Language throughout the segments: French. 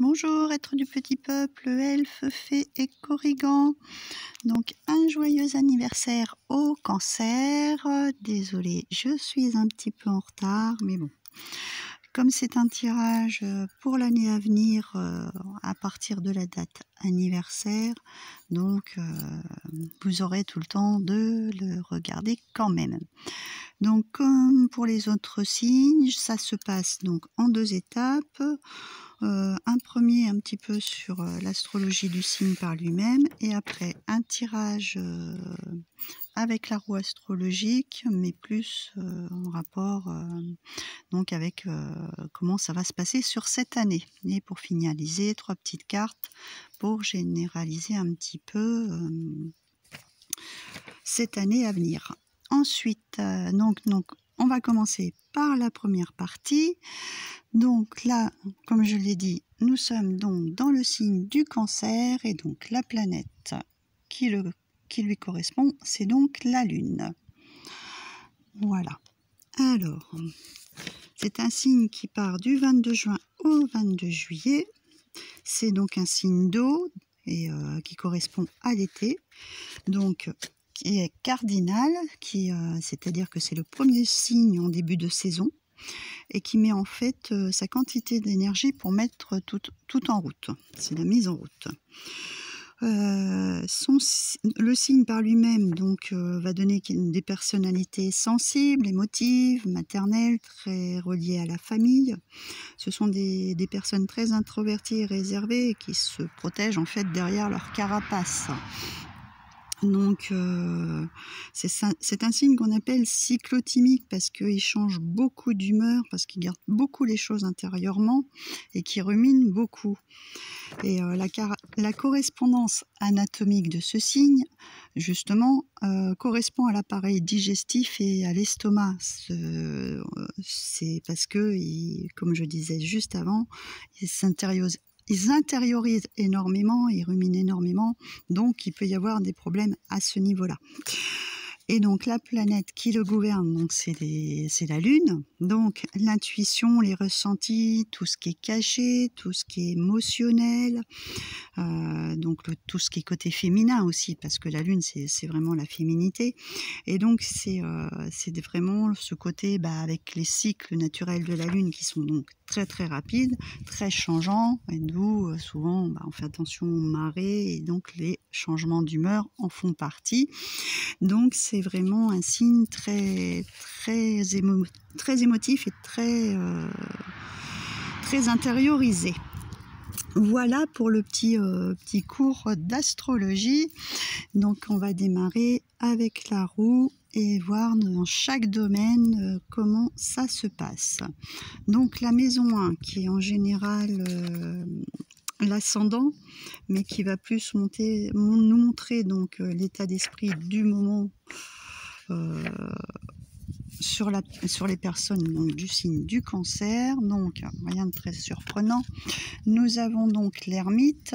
Bonjour, êtres du petit peuple, elfes, fées et corrigans. Donc un joyeux anniversaire au Cancer. Désolée, je suis un petit peu en retard, mais bon. Comme c'est un tirage pour l'année à venir à partir de la date anniversaire, donc vous aurez tout le temps de le regarder quand même. Donc comme pour les autres signes, ça se passe donc en 2 étapes. Un premier un petit peu sur l'astrologie du signe par lui-même, et après un tirage avec la roue astrologique, mais plus en rapport donc avec comment ça va se passer sur cette année. Et pour finaliser, 3 petites cartes pour généraliser un petit peu cette année à venir. Ensuite, donc on va commencer par la première partie. Donc là, comme je l'ai dit, nous sommes donc dans le signe du Cancer, et donc la planète qui lui correspond, c'est donc la Lune. Voilà. Alors, c'est un signe qui part du 22 juin au 22 juillet. C'est donc un signe d'eau et qui correspond à l'été. Donc, qui est cardinal, c'est-à-dire que c'est le premier signe en début de saison, et qui met en fait sa quantité d'énergie pour mettre tout en route. C'est la mise en route. Le signe par lui-même donc va donner des personnalités sensibles, émotives, maternelles, très reliées à la famille. Ce sont des personnes très introverties et réservées et qui se protègent en fait derrière leur carapace. Donc c'est un signe qu'on appelle cyclotimique parce qu'il change beaucoup d'humeur, parce qu'il garde beaucoup les choses intérieurement et qui rumine beaucoup. Et la correspondance anatomique de ce signe, justement, correspond à l'appareil digestif et à l'estomac. C'est parce que, comme je disais juste avant, ils intériorisent énormément, ils ruminent énormément, donc il peut y avoir des problèmes à ce niveau-là. Et donc la planète qui le gouverne, donc c'est la Lune. Donc l'intuition, les ressentis, tout ce qui est caché, tout ce qui est émotionnel, donc tout ce qui est côté féminin aussi, parce que la Lune c'est vraiment la féminité. Et donc c'est vraiment ce côté avec les cycles naturels de la Lune qui sont donc très très rapides, très changeants, et d'où souvent on fait attention aux marées, et donc les changements d'humeur en font partie. Donc c'est vraiment un signe très émotif et très intériorisé. Voilà pour le petit cours d'astrologie. Donc on va démarrer avec la roue et voir dans chaque domaine comment ça se passe. Donc la maison 1 qui est en général l'ascendant, mais qui va plus nous montrer donc l'état d'esprit du moment sur les personnes donc, du signe du Cancer. Donc rien de très surprenant. Nous avons donc l'ermite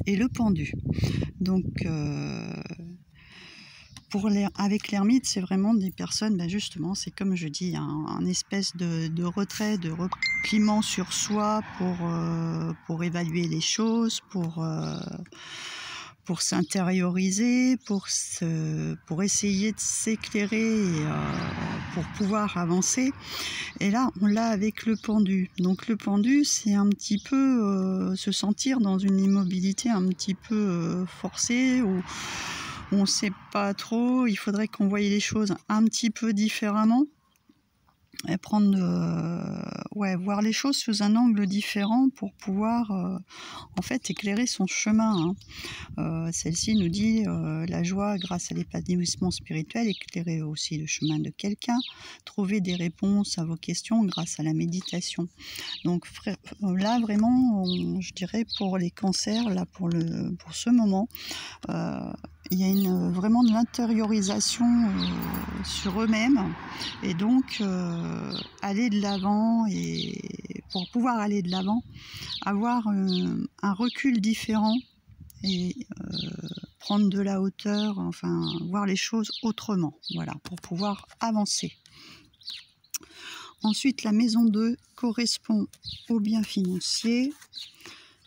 et le pendu. Donc avec l'ermite, c'est vraiment des personnes, justement, c'est comme je dis, un espèce de retrait, de repliement sur soi pour évaluer les choses, pour s'intérioriser, pour essayer de s'éclairer et pour pouvoir avancer. Et là, on l'a avec le pendu. Donc le pendu, c'est un petit peu se sentir dans une immobilité un petit peu forcée, où on ne sait pas trop, il faudrait qu'on voie les choses un petit peu différemment. Et voir les choses sous un angle différent pour pouvoir en fait éclairer son chemin. Celle-ci nous dit la joie grâce à l'épanouissement spirituel, éclairer aussi le chemin de quelqu'un, trouver des réponses à vos questions grâce à la méditation. Donc là vraiment, je dirais pour les cancers, là pour ce moment, il y a vraiment de l'intériorisation sur eux-mêmes, et donc aller de l'avant, et pour pouvoir aller de l'avant, avoir un recul différent et prendre de la hauteur, voir les choses autrement, voilà, pour pouvoir avancer. Ensuite, la maison 2 correspond aux biens financiers.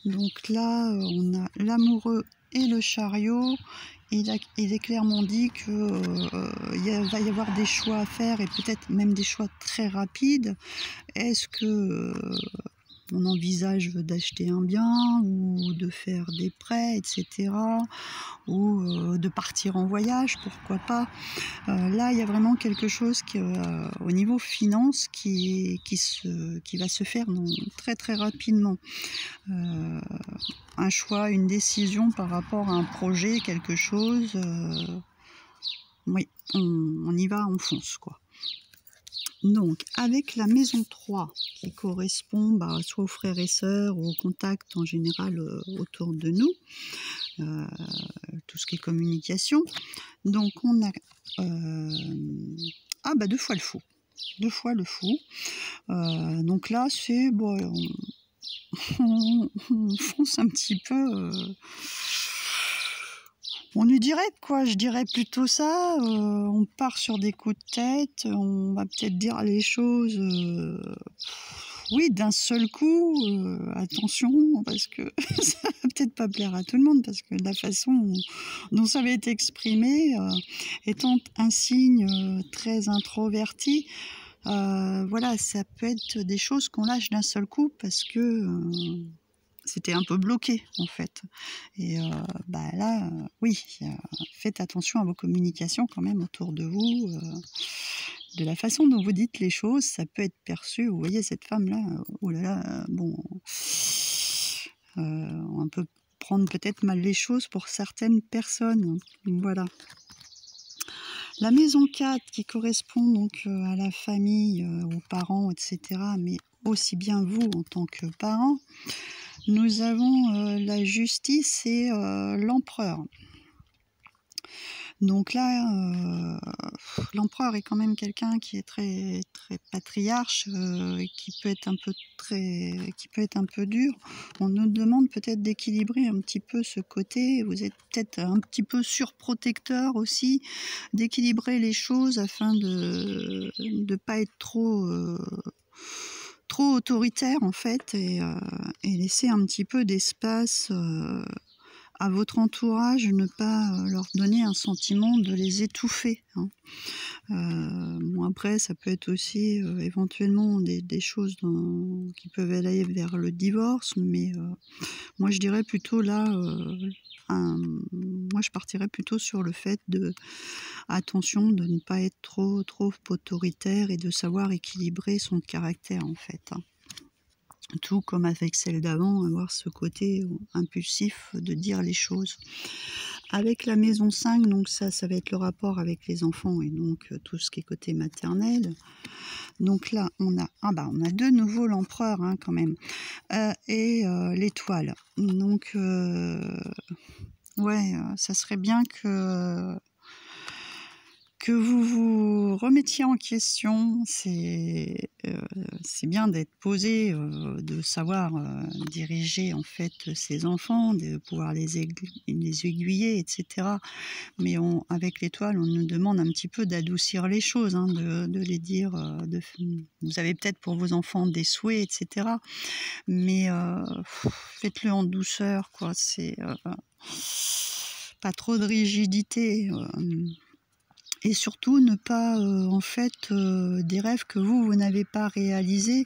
Donc là, on a l'amoureux et le chariot. Il est clairement dit qu'il va y avoir des choix à faire et peut-être même des choix très rapides. Est-ce que on envisage d'acheter un bien ou de faire des prêts, etc. ou de partir en voyage, pourquoi pas. Là, il y a vraiment quelque chose qui, au niveau finance qui va se faire très très rapidement. Un choix, une décision par rapport à un projet, quelque chose. Oui, on y va, on fonce, quoi. Donc, avec la maison 3, qui correspond soit aux frères et sœurs ou aux contacts en général autour de nous, tout ce qui est communication. Donc, on a 2 fois le fou. 2 fois le fou. Donc là, c'est... Bon, on fonce un petit peu... on est direct, quoi, je dirais plutôt ça. On part sur des coups de tête, on va peut-être dire les choses, oui, d'un seul coup. Attention, parce que ça va peut-être pas plaire à tout le monde, parce que la façon dont ça va être exprimé, étant un signe très introverti, voilà, ça peut être des choses qu'on lâche d'un seul coup, parce que... c'était un peu bloqué en fait. Et là, oui, faites attention à vos communications quand même autour de vous, de la façon dont vous dites les choses, ça peut être perçu. Vous voyez cette femme-là, oh là là, bon, on peut prendre peut-être mal les choses pour certaines personnes. Voilà. La maison 4 qui correspond donc à la famille, aux parents, etc., mais aussi bien vous en tant que parents. Nous avons la justice et l'empereur. Donc là, l'empereur est quand même quelqu'un qui est très, très patriarche, et qui peut être un peu dur. On nous demande peut-être d'équilibrer un petit peu ce côté. Vous êtes peut-être un petit peu surprotecteur aussi, d'équilibrer les choses afin de ne pas être trop autoritaire en fait, et laisser un petit peu d'espace à votre entourage, ne pas leur donner un sentiment de les étouffer, hein. Bon, après ça peut être aussi éventuellement des choses qui peuvent aller vers le divorce, mais moi je dirais plutôt là, moi je partirais plutôt sur le fait attention de ne pas être trop autoritaire et de savoir équilibrer son caractère en fait, hein. Tout comme avec celle d'avant, avoir ce côté impulsif de dire les choses. Avec la maison 5, donc ça va être le rapport avec les enfants et donc tout ce qui est côté maternel. Donc là, on a de nouveau l'empereur, hein, quand même, et l'étoile. Donc, ouais, ça serait bien que vous vous remettiez en question. C'est bien d'être posé, de savoir diriger en fait ses enfants, de pouvoir les aiguiller, etc. Mais avec l'étoile, on nous demande un petit peu d'adoucir les choses, hein, de les dire. Vous avez peut-être pour vos enfants des souhaits, etc. Mais faites-le en douceur, quoi. C'est pas trop de rigidité. Et surtout, ne pas, en fait, des rêves que vous n'avez pas réalisés,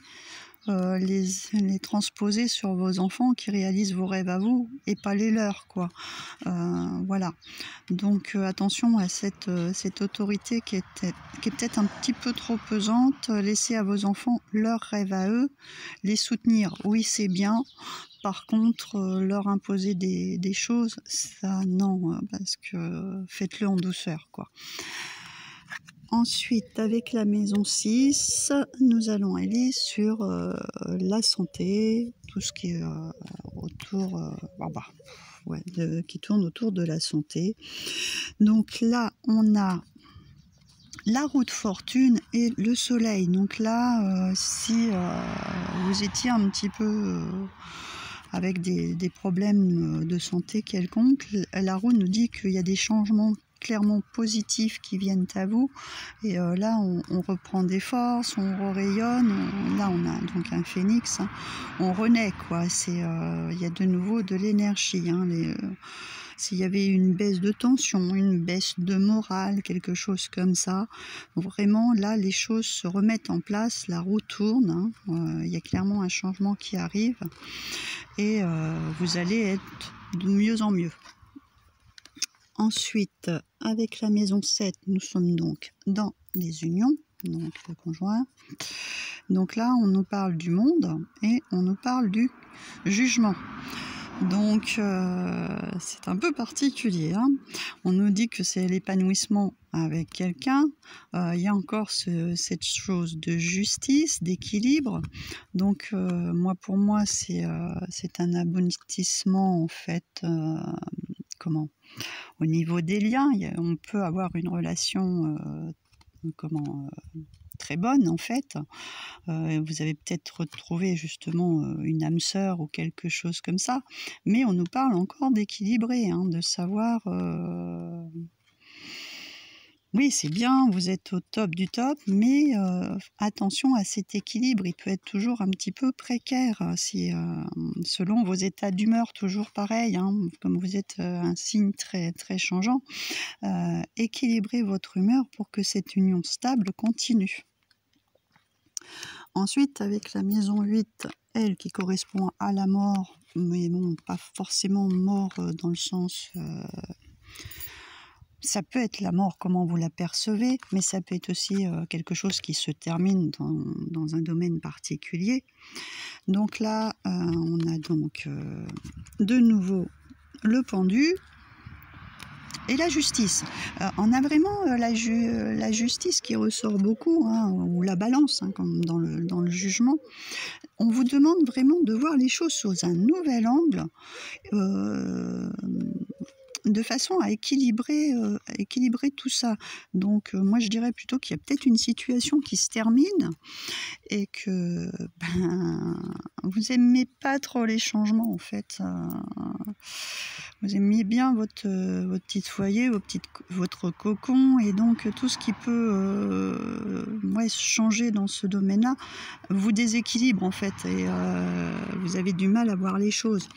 les transposer sur vos enfants qui réalisent vos rêves à vous et pas les leurs, quoi. Voilà. Donc, attention à cette autorité qui est peut-être un petit peu trop pesante. Laissez à vos enfants leurs rêves à eux. Les soutenir, oui, c'est bien. Par contre, leur imposer des choses, ça non, parce que faites-le en douceur, quoi. Ensuite, avec la maison 6, nous allons aller sur la santé, tout ce qui est autour, qui tourne autour de la santé. Donc là, on a la roue de fortune et le soleil. Donc là, si vous étiez un petit peu... avec des problèmes de santé quelconques, la roue nous dit qu'il y a des changements clairement positifs qui viennent à vous. Et là, on reprend des forces, on rayonne. Là, on a donc un phénix. Hein, on renaît, quoi. Il y a de nouveau de l'énergie. Hein, s'il y avait une baisse de tension, une baisse de morale, quelque chose comme ça, vraiment là les choses se remettent en place, la roue tourne, hein, il y a clairement un changement qui arrive et vous allez être de mieux en mieux. Ensuite, avec la maison 7, nous sommes donc dans les unions, donc le conjoint. Donc là, on nous parle du monde et on nous parle du jugement. Donc c'est un peu particulier, hein. On nous dit que c'est l'épanouissement avec quelqu'un, il y a encore cette chose de justice, d'équilibre. Donc pour moi c'est un aboutissement en fait, au niveau des liens, on peut avoir une relation très bonne en fait. Vous avez peut-être retrouvé justement une âme sœur ou quelque chose comme ça, mais on nous parle encore d'équilibrer, hein, de savoir oui c'est bien, vous êtes au top du top, mais attention à cet équilibre, il peut être toujours un petit peu précaire selon vos états d'humeur, toujours pareil, hein, comme vous êtes un signe très, très changeant, équilibrez votre humeur pour que cette union stable continue. Ensuite, avec la maison 8, elle qui correspond à la mort, mais bon, pas forcément mort dans le sens... ça peut être la mort, comment vous la percevez, mais ça peut être aussi quelque chose qui se termine dans un domaine particulier. Donc là, on a donc de nouveau le pendu. Et la justice. On a vraiment la justice qui ressort beaucoup, hein, ou la balance, hein, comme dans le jugement. On vous demande vraiment de voir les choses sous un nouvel angle, de façon à équilibrer tout ça. Donc moi je dirais plutôt qu'il y a peut-être une situation qui se termine et que vous aimez pas trop les changements en fait. Vous aimiez bien votre petit foyer, votre cocon, et donc tout ce qui peut changer dans ce domaine-là vous déséquilibre en fait, et vous avez du mal à voir les choses.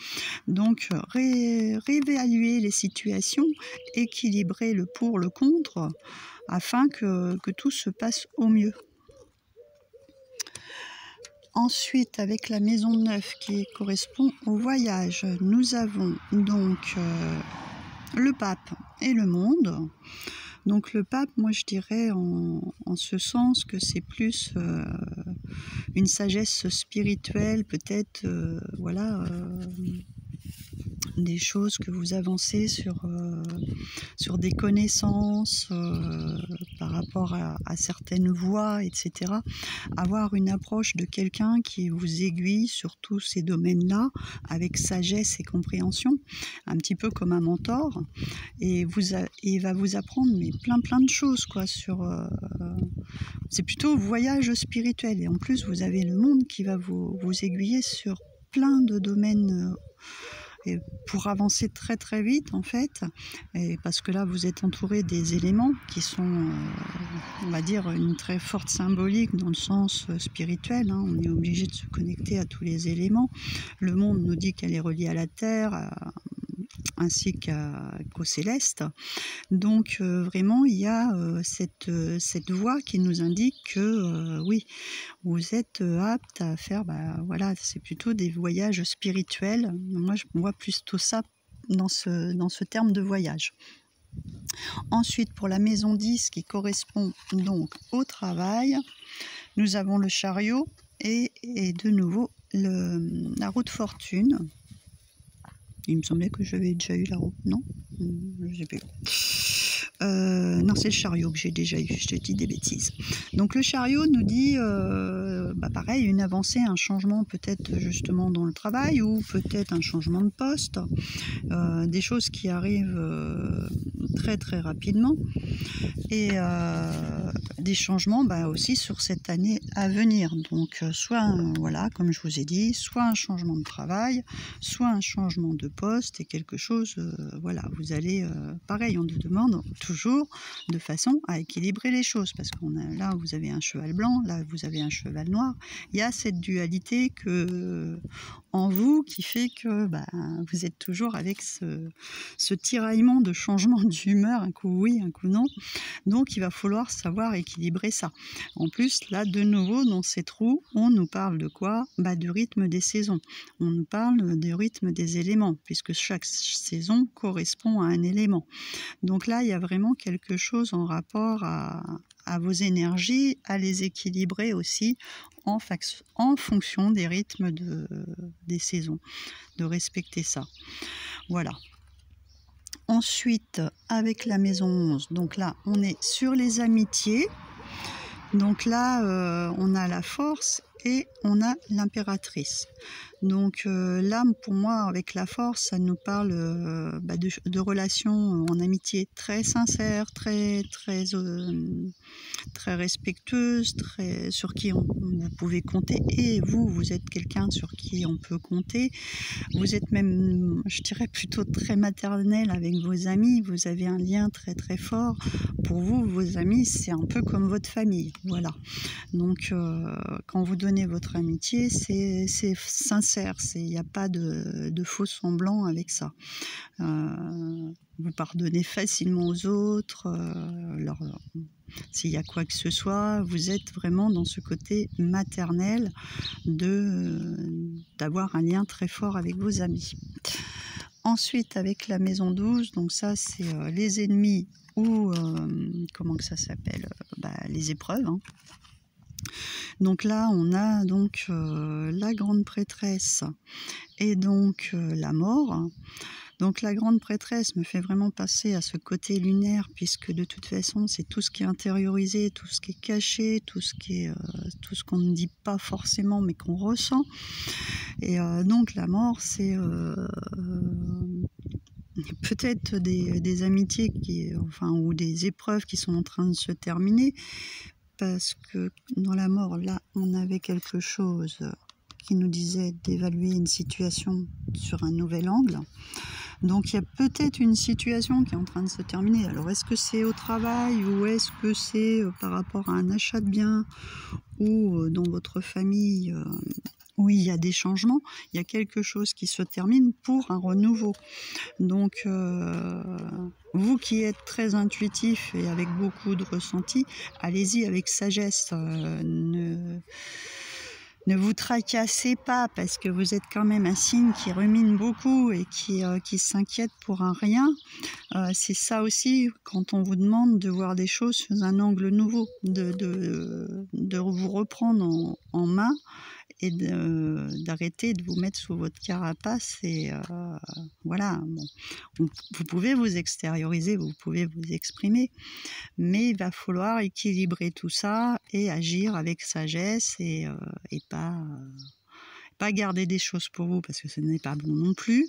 Donc réévaluer les situations, équilibrer le pour, le contre, afin que tout se passe au mieux. Ensuite, avec la maison 9 qui correspond au voyage, nous avons donc le pape et le monde. Donc le pape, moi je dirais en ce sens que c'est plus une sagesse spirituelle, peut-être, des choses que vous avancez sur des connaissances par rapport à certaines voies, etc. Avoir une approche de quelqu'un qui vous aiguille sur tous ces domaines-là avec sagesse et compréhension, un petit peu comme un mentor, et il va vous apprendre mais plein de choses, quoi, c'est plutôt voyage spirituel, et en plus vous avez le monde qui va vous aiguiller sur plein de domaines et pour avancer très très vite en fait, et parce que là vous êtes entouré des éléments qui sont on va dire une très forte symbolique dans le sens spirituel, hein. On est obligé de se connecter à tous les éléments. Le monde nous dit qu'elle est reliée à la terre ainsi qu'au céleste. Donc vraiment il y a cette voie qui nous indique que oui, vous êtes apte à faire, c'est plutôt des voyages spirituels. Moi je vois plutôt ça dans ce terme de voyage. Ensuite, pour la maison 10 qui correspond donc au travail, nous avons le chariot et de nouveau la roue de fortune. Il me semblait que j'avais déjà eu la roue, non? J'ai pas eu. Non, c'est le chariot que j'ai déjà eu, je te dis des bêtises. Donc le chariot nous dit, pareil, une avancée, un changement peut-être justement dans le travail, ou peut-être un changement de poste, des choses qui arrivent très très rapidement, et des changements aussi sur cette année à venir. Donc soit, comme je vous ai dit, soit un changement de travail, soit un changement de poste, et quelque chose, vous allez, pareil, on nous demande toujours toujours de façon à équilibrer les choses, parce qu'on a là vous avez un cheval blanc, là vous avez un cheval noir. Il y a cette dualité en vous qui fait que vous êtes toujours avec ce tiraillement de changement d'humeur, un coup oui, un coup non. Donc il va falloir savoir équilibrer ça. En plus, là de nouveau dans ces trous, on nous parle de quoi? Du rythme des saisons. On nous parle du rythme des éléments, puisque chaque saison correspond à un élément. Donc là, il y a vraiment quelque chose en rapport à vos énergies, à les équilibrer aussi en fonction des rythmes des saisons, de respecter ça. Voilà. Ensuite, avec la maison 11, donc là, on est sur les amitiés. Donc là, on a la force et on a l'impératrice. Donc là, pour moi, avec la force, ça nous parle de relations en amitié très sincères, très respectueuses, sur qui vous pouvez compter. Et vous êtes quelqu'un sur qui on peut compter. Vous êtes même, je dirais, plutôt très maternel avec vos amis. Vous avez un lien très très fort. Pour vous, vos amis, c'est un peu comme votre famille. Voilà. Donc, quand vous donnez votre amitié, c'est sincère. Il n'y a pas de faux semblant avec ça. Vous pardonnez facilement aux autres. S'il y a quoi que ce soit, vous êtes vraiment dans ce côté maternel d'avoir un lien très fort avec vos amis. Ensuite, avec la maison 12, donc ça c'est les ennemis ou comment que ça s'appelle, les épreuves. Hein. Donc là, on a donc la grande prêtresse et donc la mort. Donc la grande prêtresse me fait vraiment passer à ce côté lunaire, puisque de toute façon, c'est tout ce qui est intériorisé, tout ce qui est caché, tout ce qu'on ne dit pas forcément, mais qu'on ressent. Et donc la mort, c'est peut-être des amitiés ou des épreuves qui sont en train de se terminer, parce que dans la mort, là, on avait quelque chose qui nous disait d'évaluer une situation sur un nouvel angle. Donc il y a peut-être une situation qui est en train de se terminer. Alors est-ce que c'est au travail, ou est-ce que c'est par rapport à un achat de biens, ou dans votre famille où il y a des changements, il y a quelque chose qui se termine pour un renouveau. Donc vous qui êtes très intuitif et avec beaucoup de ressenti, allez-y avec sagesse. Ne vous tracassez pas, parce que vous êtes quand même un signe qui rumine beaucoup et qui s'inquiète pour un rien. C'est ça aussi, quand on vous demande de voir des choses sous un angle nouveau, de vous reprendre en main et d'arrêter de vous mettre sous votre carapace. Et voilà, bon, vous pouvez vous extérioriser, vous pouvez vous exprimer, mais il va falloir équilibrer tout ça et agir avec sagesse et pas garder des choses pour vous, parce que ce n'est pas bon non plus,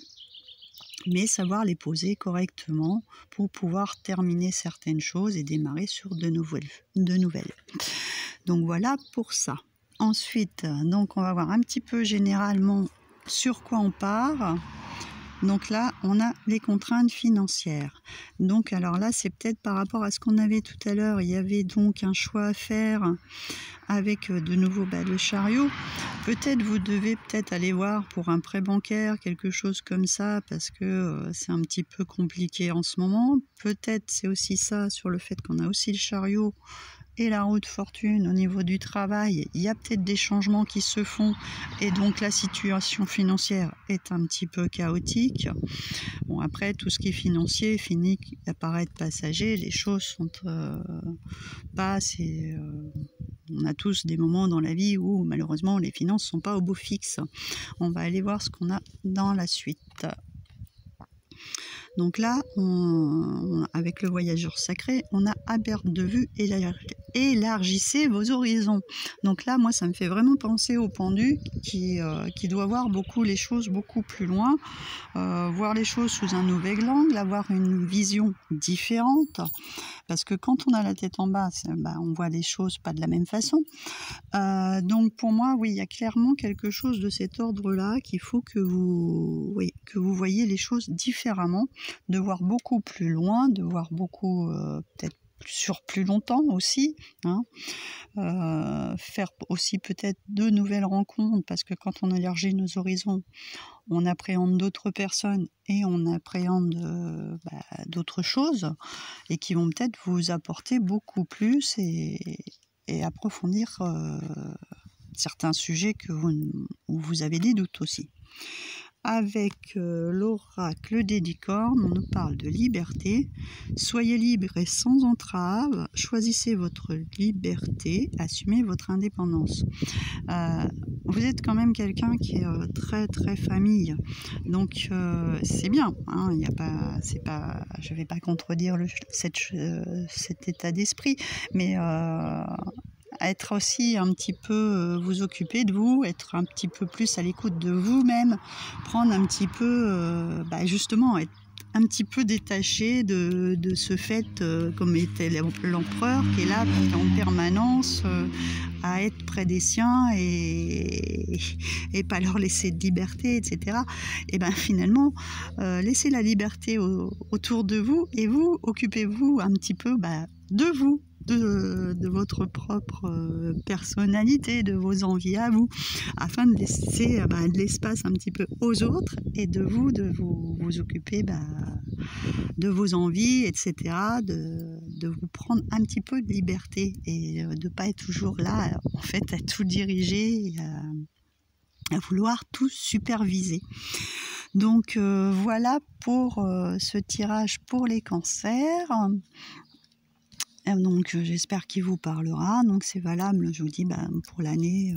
mais savoir les poser correctement pour pouvoir terminer certaines choses et démarrer sur de nouvelles. Donc voilà pour ça. Ensuite, donc on va voir un petit peu généralement sur quoi on part. Donc là, on a les contraintes financières. Donc alors là, c'est peut-être par rapport à ce qu'on avait tout à l'heure. Il y avait donc un choix à faire avec de nouveau le chariot. Peut-être vous devez aller voir pour un prêt bancaire, quelque chose comme ça, parce que c'est un petit peu compliqué en ce moment. Peut-être c'est aussi ça, sur le fait qu'on a aussi le chariot et la roue de fortune au niveau du travail. Il y a peut-être des changements qui se font, et donc la situation financière est un petit peu chaotique. Bon, après, tout ce qui est financier finit par paraître passager. Les choses sont pas assez... on a tous des moments dans la vie où malheureusement les finances ne sont pas au beau fixe. On va aller voir ce qu'on a dans la suite. Donc là, avec le voyageur sacré, on a à perte de vue, élargissez vos horizons. Donc là, moi, ça me fait vraiment penser au pendu qui doit voir les choses beaucoup plus loin, voir les choses sous un nouvel angle, avoir une vision différente. parce que quand on a la tête en bas, on voit les choses pas de la même façon. Donc pour moi, oui, il y a clairement quelque chose de cet ordre-là qu'il faut que vous voyez les choses différemment, de voir beaucoup plus loin, de voir beaucoup peut-être sur plus longtemps aussi, hein. Faire aussi peut-être de nouvelles rencontres, parce que quand on élargit nos horizons, on appréhende d'autres personnes et on appréhende d'autres choses, et qui vont peut-être vous apporter beaucoup plus et approfondir certains sujets où vous avez des doutes aussi. Avec l'oracle des licornes, on nous parle de liberté. Soyez libre et sans entrave, choisissez votre liberté, assumez votre indépendance. Vous êtes quand même quelqu'un qui est très très famille, donc c'est bien, hein, je ne vais pas contredire cet état d'esprit, mais être aussi un petit peu, vous occuper de vous, être un petit peu plus à l'écoute de vous-même, prendre un petit peu, justement, être un petit peu détaché de ce fait, comme était l'empereur, qui est là en permanence à être près des siens et pas leur laisser de liberté, etc. Et finalement, laissez la liberté autour de vous, et vous, occupez-vous un petit peu de vous, de votre propre personnalité, de vos envies à vous, afin de laisser de l'espace un petit peu aux autres, et de vous occuper de vos envies, etc., de vous prendre un petit peu de liberté, et de ne pas être toujours là, en fait, à tout diriger, à vouloir tout superviser. Donc voilà pour ce tirage pour les cancers. Donc j'espère qu'il vous parlera. Donc c'est valable, je vous dis, pour l'année,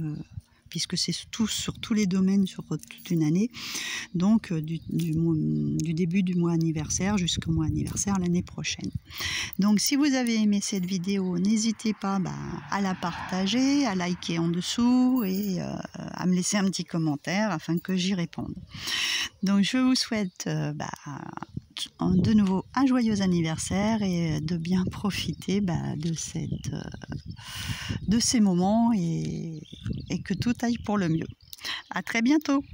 puisque c'est sur tous les domaines, sur toute une année. Donc du début du mois anniversaire jusqu'au mois anniversaire l'année prochaine. Donc si vous avez aimé cette vidéo, n'hésitez pas à la partager, à liker en dessous, et à me laisser un petit commentaire afin que j'y réponde. Donc je vous souhaite de nouveau un joyeux anniversaire, et de bien profiter de ces moments, et que tout aille pour le mieux. À très bientôt.